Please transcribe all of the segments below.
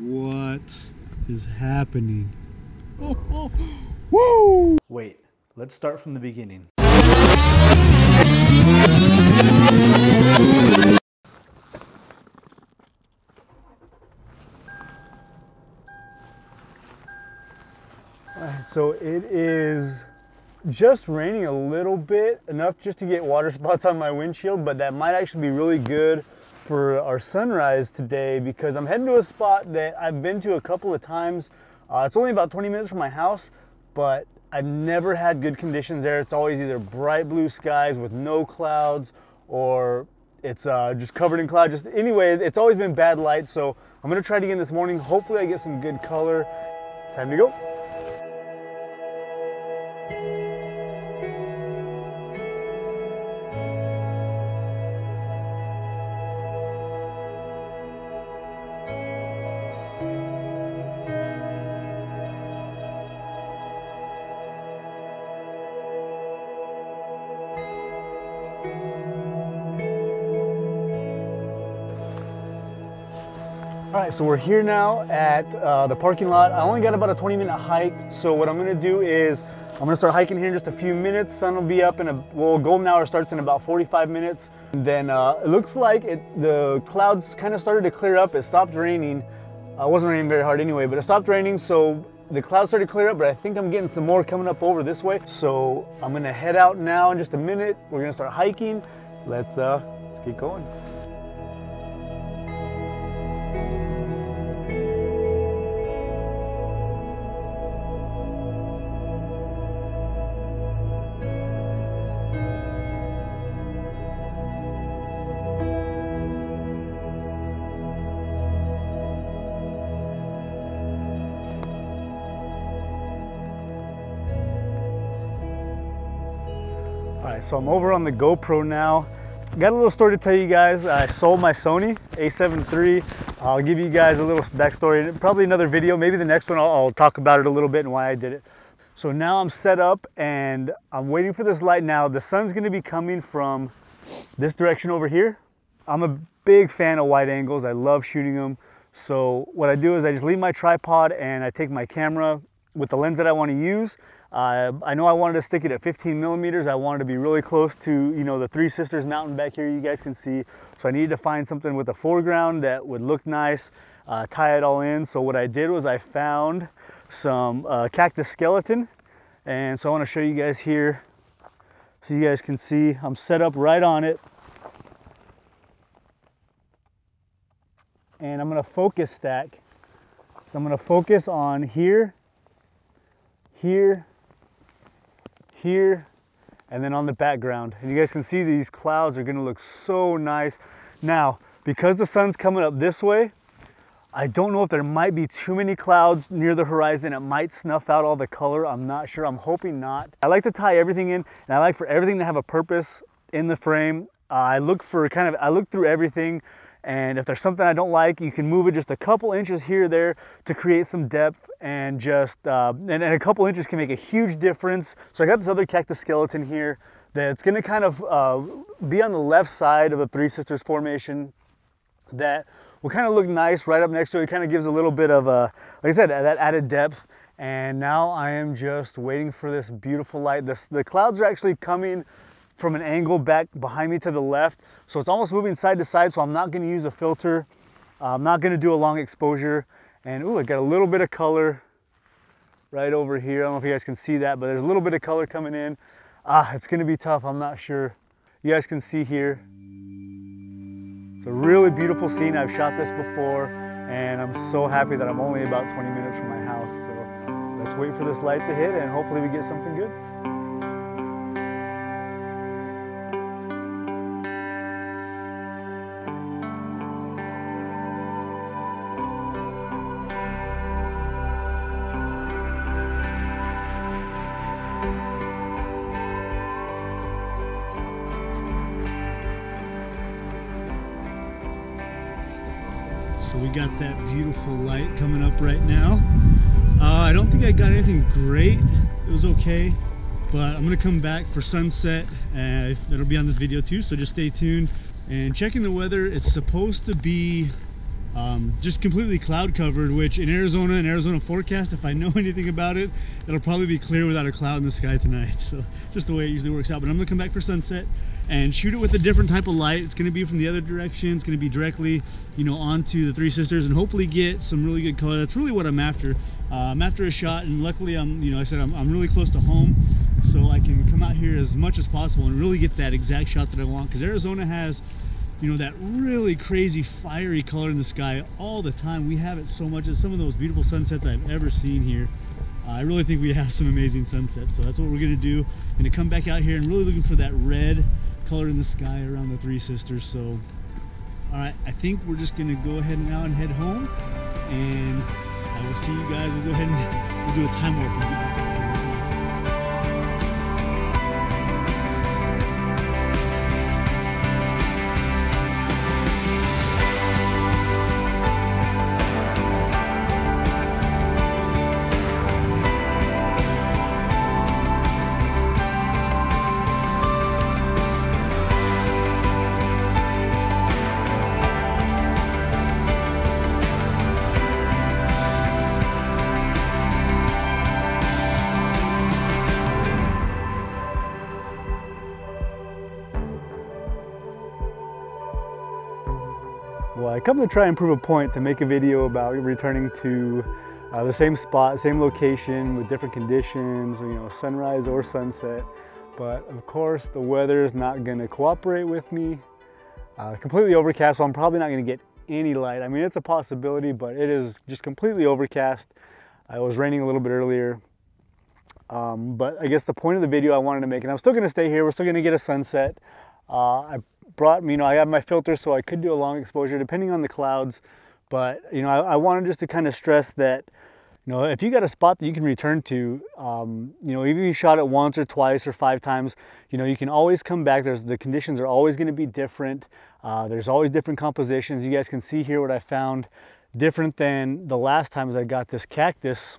What is happening? Oh, woo! Wait, let's start from the beginning. So it is just raining a little bit, enough just to get water spots on my windshield, but that might actually be really good for our sunrise today because I'm heading to a spot that I've been to a couple of times. It's only about 20 minutes from my house, but I've never had good conditions there. It's always either bright blue skies with no clouds, or it's just covered in clouds. Anyway, it's always been bad light, so I'm gonna try it again this morning. Hopefully I get some good color. Time to go. All right, so we're here now at the parking lot. I only got about a 20-minute hike, so what I'm gonna do is I'm gonna start hiking here in just a few minutes. Sun will be up in golden hour starts in about 45 minutes. And then it looks like the clouds kind of started to clear up. It stopped raining. It wasn't raining very hard anyway, but it stopped raining, so the clouds started to clear up, but I think I'm getting some more coming up over this way. So I'm gonna head out now in just a minute. We're gonna start hiking. Let's get going. Alright, so I'm over on the GoPro now. Got a little story to tell you guys. I sold my Sony a7 III. I'll give you guys a little backstory, probably another video. Maybe the next one I'll talk about it a little bit and why I did it. So now I'm set up and I'm waiting for this light now. The sun's gonna be coming from this direction over here. I'm a big fan of wide angles. I love shooting them. So what I do is I just leave my tripod and I take my camera with the lens that I want to use. I know I wanted to stick it at 15 millimeters. I wanted to be really close to, you know, the Three Sisters mountain back here you guys can see. So I needed to find something with a foreground that would look nice, tie it all in. So what I did was I found some cactus skeleton. And so I want to show you guys here so you guys can see I'm set up right on it. And I'm going to focus stack. So I'm going to focus on here, here, here, and then on the background. And you guys can see these clouds are gonna look so nice. Now, because the sun's coming up this way, I don't know if there might be too many clouds near the horizon. It might snuff out all the color. I'm not sure, I'm hoping not. I like to tie everything in, and I like for everything to have a purpose in the frame. I look through everything. And if there's something I don't like, you can move it just a couple inches here or there to create some depth, and just and a couple inches can make a huge difference. So I got this other cactus skeleton here that's gonna kind of be on the left side of the Three Sisters formation that will kind of look nice right up next to it. It kind of gives a little bit of like I said, that added depth. And now I am just waiting for this beautiful light. The clouds are actually coming from an angle back behind me to the left, so it's almost moving side to side, so I'm not going to use a filter. I'm not going to do a long exposure. And ooh, I got a little bit of color right over here. I don't know if you guys can see that, but there's a little bit of color coming in. It's going to be tough, I'm not sure. You guys can see here, it's a really beautiful scene. I've shot this before, and I'm so happy that I'm only about 20 minutes from my house. So let's wait for this light to hit, and hopefully we get something good. So we got that beautiful light coming up right now. I don't think I got anything great. It was okay, but I'm gonna come back for sunset. It'll be on this video too, so just stay tuned. And checking the weather, it's supposed to be just completely cloud covered, which in Arizona forecast, if I know anything about it, it'll probably be clear without a cloud in the sky tonight. So just the way it usually works out. But I'm gonna come back for sunset and shoot it with a different type of light. It's gonna be from the other direction. It's gonna be directly, you know, onto the Three Sisters, and hopefully get some really good color. That's really what I'm after. I'm after a shot, and luckily I'm really close to home, so I can come out here as much as possible and really get that exact shot that I want, because Arizona has, you know, that really crazy fiery color in the sky all the time. We have it so much. It's some of the most beautiful sunsets I've ever seen here. I really think we have some amazing sunsets, so that's what we're gonna do. I'm gonna come back out here and really looking for that red color in the sky around the Three Sisters. So, all right, I think we're just gonna go ahead now and head home, and I will see you guys. We'll go ahead and we'll do a time warp and get back out here. Well, I come to try and prove a point to make a video about returning to the same spot, same location with different conditions, you know, sunrise or sunset. But of course, the weather is not going to cooperate with me. Completely overcast, so I'm probably not going to get any light. I mean, it's a possibility, but it is just completely overcast. It was raining a little bit earlier. But I guess the point of the video I wanted to make, and I'm still going to stay here, we're still going to get a sunset. I brought, you know, I have my filter, so I could do a long exposure depending on the clouds. But, you know, I wanted just to kind of stress that, you know, if you got a spot that you can return to, you know, even if you shot it once or twice or 5 times, you know, you can always come back. The conditions are always going to be different. There's always different compositions. You guys can see here what I found different than the last time. Is I got this cactus.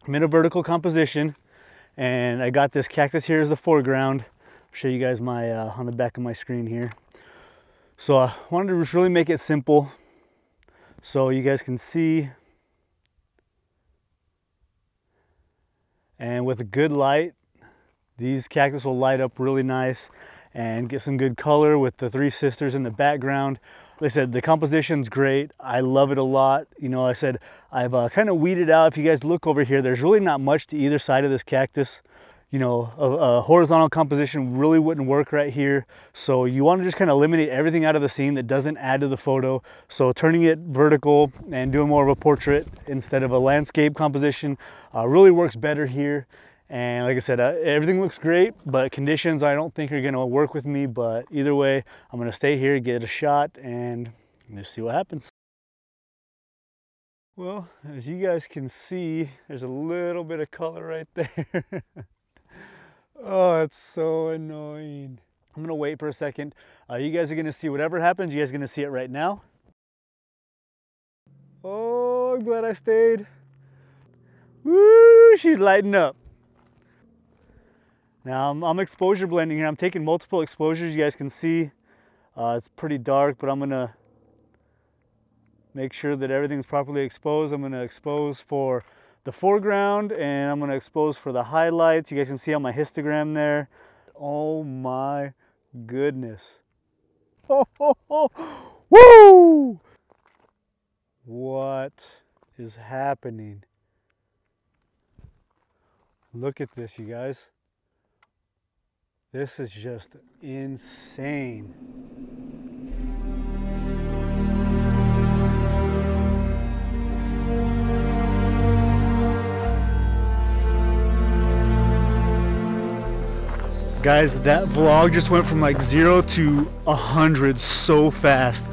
I'm in a vertical composition, and I got this cactus here as the foreground. I'll show you guys my on the back of my screen here. So I wanted to just really make it simple so you guys can see. And with a good light, these cactus will light up really nice and get some good color with the Three Sisters in the background. Like I said, the composition's great. I love it a lot. You know, I said I've kind of weeded out. If you guys look over here, there's really not much to either side of this cactus. You know, a horizontal composition really wouldn't work right here. So you want to just kind of eliminate everything out of the scene that doesn't add to the photo. So turning it vertical and doing more of a portrait instead of a landscape composition really works better here. And like I said, everything looks great, but conditions I don't think are going to work with me. But either way, I'm going to stay here, get a shot, and just see what happens. Well, as you guys can see, there's a little bit of color right there. Oh, it's so annoying. I'm gonna wait for a second. You guys are gonna see whatever happens. You guys are gonna see it right now. Oh, I'm glad I stayed. Woo, she's lighting up. Now I'm exposure blending here. I'm taking multiple exposures. You guys can see it's pretty dark, but I'm gonna make sure that everything's properly exposed. I'm gonna expose for the foreground, and I'm going to expose for the highlights. You guys can see on my histogram there. Oh my goodness. Oh, oh, oh. Woo! What is happening? Look at this, you guys. This is just insane. Guys, that vlog just went from like 0 to 100 so fast.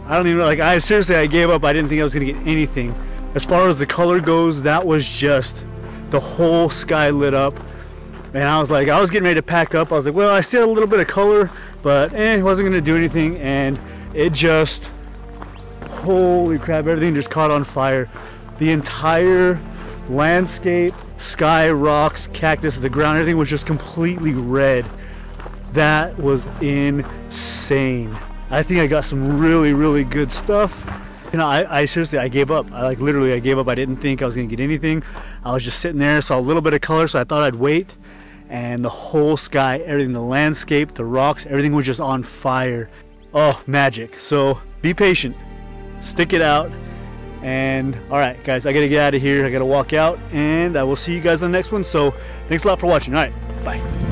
I don't even know, like I gave up. I didn't think I was gonna get anything. As far as the color goes, that was just the whole sky lit up. And I was getting ready to pack up. I was like, well, I see a little bit of color, but it wasn't gonna do anything. And it just, holy crap, everything just caught on fire. The entire landscape, sky, rocks, cactus, the ground, everything was just completely red. That was insane. I think I got some really, really good stuff. You know, I seriously, I gave up. I literally gave up. I didn't think I was gonna get anything. I was just sitting there, saw a little bit of color, so I thought I'd wait. And the whole sky, everything, the landscape, the rocks, everything was just on fire. Oh, magic. So be patient, stick it out. And all right, guys, I gotta get out of here. I gotta walk out, and I will see you guys on the next one. So thanks a lot for watching. All right, bye.